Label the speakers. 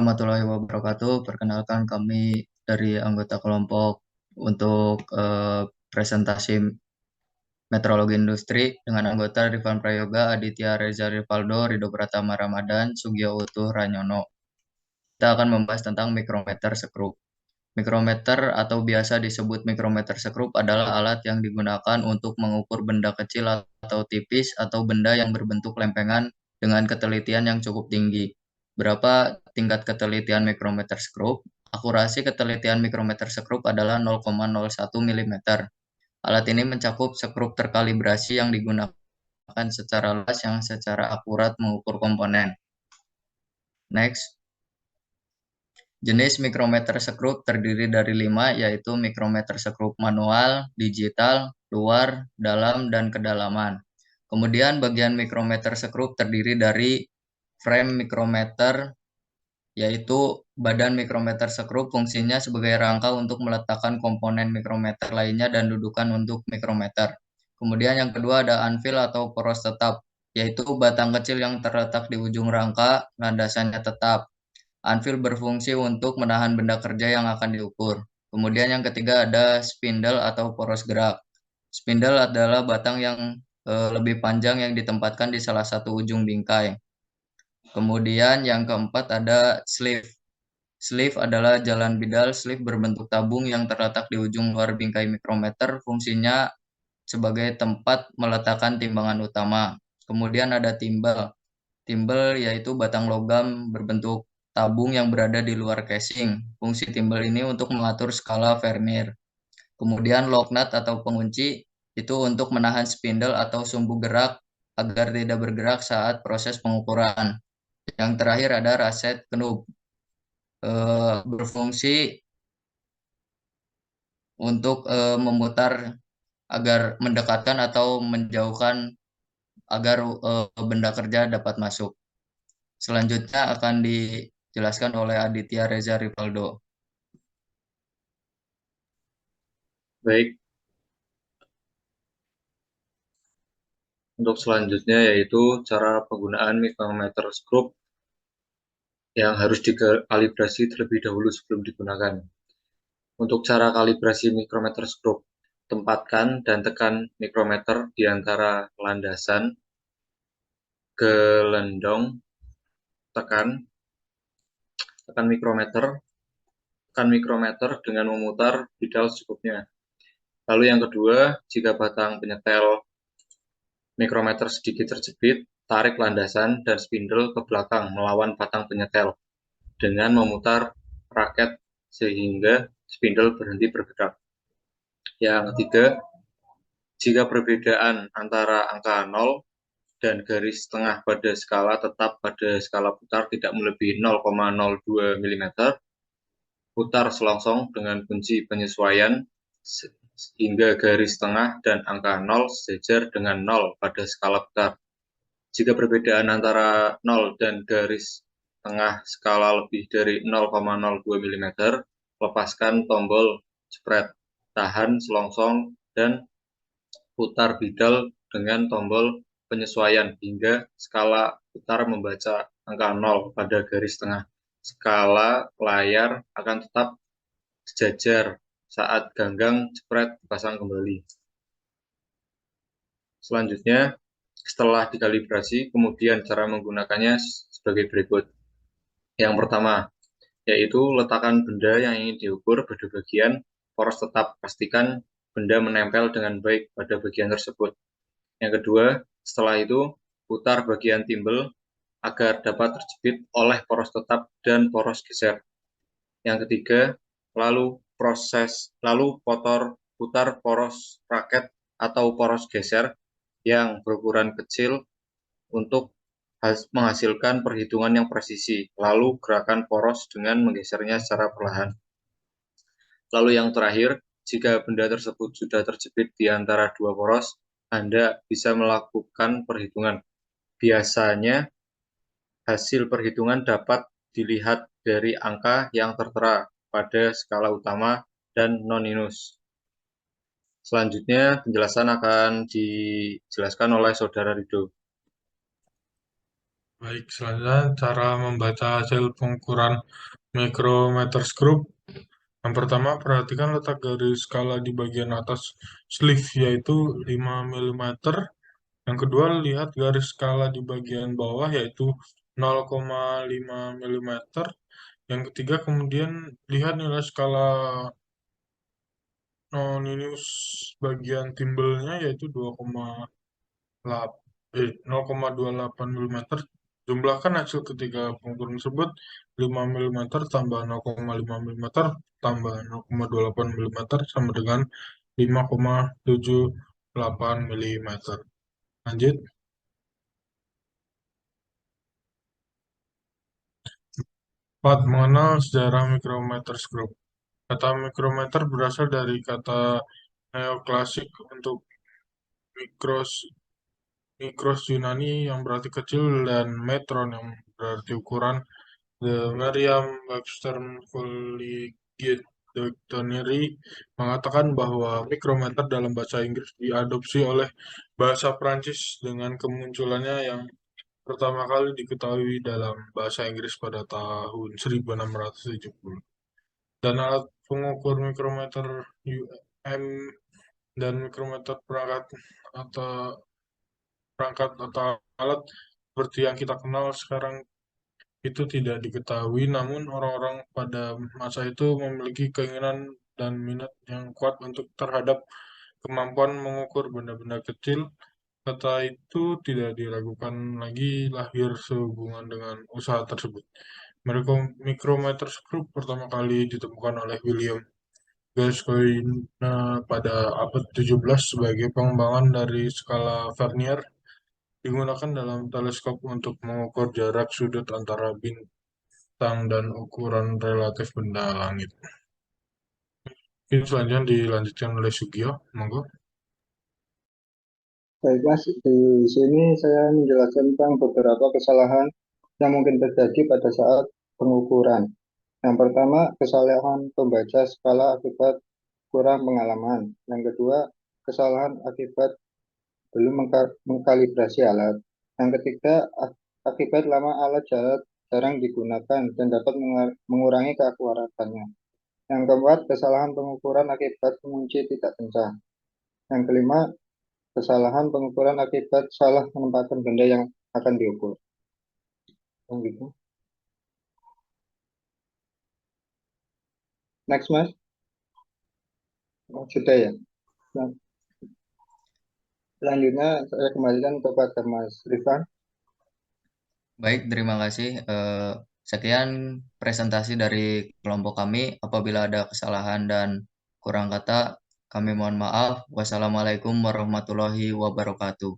Speaker 1: warahmatullahi wabarakatuh. Perkenalkan kami dari anggota kelompok untuk presentasi metrologi industri dengan anggota Rifan Prayoga, Aditya Reza Rivaldo, Rido Pratama Ramadan, Sugio Utuh Ranyono. Kita akan membahas tentang mikrometer sekrup. Mikrometer atau biasa disebut mikrometer sekrup adalah alat yang digunakan untuk mengukur benda kecil atau tipis atau benda yang berbentuk lempengan dengan ketelitian yang cukup tinggi. Berapa tingkat ketelitian mikrometer sekrup? Akurasi ketelitian mikrometer sekrup adalah 0,01 mm. Alat ini mencakup sekrup terkalibrasi yang digunakan secara luas yang secara akurat mengukur komponen. Next. Jenis mikrometer sekrup terdiri dari 5, yaitu mikrometer sekrup manual, digital, luar, dalam, dan kedalaman. Kemudian bagian mikrometer sekrup terdiri dari frame mikrometer, yaitu badan mikrometer sekrup fungsinya sebagai rangka untuk meletakkan komponen mikrometer lainnya dan dudukan untuk mikrometer. Kemudian yang kedua ada anvil atau poros tetap, yaitu batang kecil yang terletak di ujung rangka, landasannya tetap. Anvil berfungsi untuk menahan benda kerja yang akan diukur. Kemudian yang ketiga ada spindle atau poros gerak. Spindle adalah batang yang lebih panjang yang ditempatkan di salah satu ujung bingkai. Kemudian yang keempat ada sleeve. Sleeve adalah jalan bidal. Sleeve berbentuk tabung yang terletak di ujung luar bingkai mikrometer. Fungsinya sebagai tempat meletakkan timbangan utama. Kemudian ada timbal. Timbal yaitu batang logam berbentuk tabung yang berada di luar casing. Fungsi timbal ini untuk mengatur skala Vernier. Kemudian lock nut atau pengunci itu untuk menahan spindle atau sumbu gerak agar tidak bergerak saat proses pengukuran. Yang terakhir ada raset knob, berfungsi untuk memutar agar mendekatkan atau menjauhkan agar benda kerja dapat masuk. Selanjutnya akan dijelaskan oleh Aditya Reza Rivaldo.
Speaker 2: Baik, untuk selanjutnya yaitu cara penggunaan mikrometer skrup yang harus dikalibrasi terlebih dahulu sebelum digunakan. Untuk cara kalibrasi mikrometer skrup, tempatkan dan tekan mikrometer di antara landasan, gelendong, tekan mikrometer dengan memutar bidal secukupnya. Lalu yang kedua, jika batang penyetel mikrometer sedikit terjepit, tarik landasan dan spindle ke belakang melawan batang penyetel dengan memutar raket sehingga spindle berhenti bergerak. Yang ketiga, jika perbedaan antara angka 0 dan garis tengah pada skala tetap pada skala putar tidak melebihi 0,02 mm, putar selongsong dengan kunci penyesuaian hingga garis tengah dan angka 0 sejajar dengan 0 pada skala putar. Jika perbedaan antara 0 dan garis tengah skala lebih dari 0,02 mm, lepaskan tombol spread, tahan selongsong, dan putar bidal dengan tombol penyesuaian hingga skala putar membaca angka 0 pada garis tengah. Skala layar akan tetap sejajar saat ganggang spread dipasang kembali. Selanjutnya, setelah dikalibrasi, kemudian cara menggunakannya sebagai berikut. Yang pertama, yaitu letakkan benda yang ingin diukur pada bagian poros tetap. Pastikan benda menempel dengan baik pada bagian tersebut. Yang kedua, setelah itu, putar bagian timbel agar dapat terjepit oleh poros tetap dan poros geser. Yang ketiga, lalu putar poros raket atau poros geser yang berukuran kecil untuk menghasilkan perhitungan yang presisi, lalu gerakan poros dengan menggesernya secara perlahan. Lalu yang terakhir, jika benda tersebut sudah terjepit di antara dua poros, Anda bisa melakukan perhitungan. Biasanya, hasil perhitungan dapat dilihat dari angka yang tertera pada skala utama dan non-minus. Selanjutnya, penjelasan akan dijelaskan oleh Saudara Rido.
Speaker 3: Baik, selanjutnya cara membaca hasil pengukuran micrometers group. Yang pertama, perhatikan letak garis skala di bagian atas sleeve, yaitu 5 mm. Yang kedua, lihat garis skala di bagian bawah, yaitu 0,5 mm. Yang ketiga, kemudian lihat nilai skala nonius bagian timbelnya, yaitu 0,28 mm. Jumlahkan hasil ketiga pengukuran tersebut, 5 mm tambah 0,5 mm tambah 0,28 mm sama dengan 5,78 mm. Lanjut. 4. Mengenal sejarah micrometer group. Kata micrometer berasal dari kata neoklasik untuk mikros, mikros Yunani yang berarti kecil dan metron yang berarti ukuran. The Merriam-Webster Collegiate Dictionary mengatakan bahwa mikrometer dalam bahasa Inggris diadopsi oleh bahasa Prancis dengan kemunculannya yang pertama kali diketahui dalam bahasa Inggris pada tahun 1670. Dan alat pengukur mikrometer UM dan mikrometer atau perangkat atau alat seperti yang kita kenal sekarang itu tidak diketahui, namun orang-orang pada masa itu memiliki keinginan dan minat yang kuat untuk terhadap kemampuan mengukur benda-benda kecil. Kata itu tidak diragukan lagi lahir sehubungan dengan usaha tersebut. Micrometer group pertama kali ditemukan oleh William Gascoigne pada abad 17 sebagai pengembangan dari skala Vernier digunakan dalam teleskop untuk mengukur jarak sudut antara bintang dan ukuran relatif benda langit. Ini selanjutnya dilanjutkan oleh Sugio, monggo.
Speaker 4: Baik Mas, di sini saya menjelaskan tentang beberapa kesalahan yang mungkin terjadi pada saat pengukuran. Yang pertama, kesalahan pembaca skala akibat kurang pengalaman. Yang kedua, kesalahan akibat belum mengkalibrasi alat. Yang ketiga, akibat lama alat jarang digunakan dan dapat mengurangi keakuratannya. Yang keempat, kesalahan pengukuran akibat pengunci tidak kencang. Yang kelima, kesalahan pengukuran akibat salah menempatkan benda yang akan diukur. Gitu. Next, Mas. Oh, sudah ya. Nah, selanjutnya saya kembalikan kepada Mas Rifan.
Speaker 1: Baik, terima kasih. Sekian presentasi dari kelompok kami. Apabila ada kesalahan dan kurang kata, kami mohon maaf. Wassalamualaikum warahmatullahi wabarakatuh.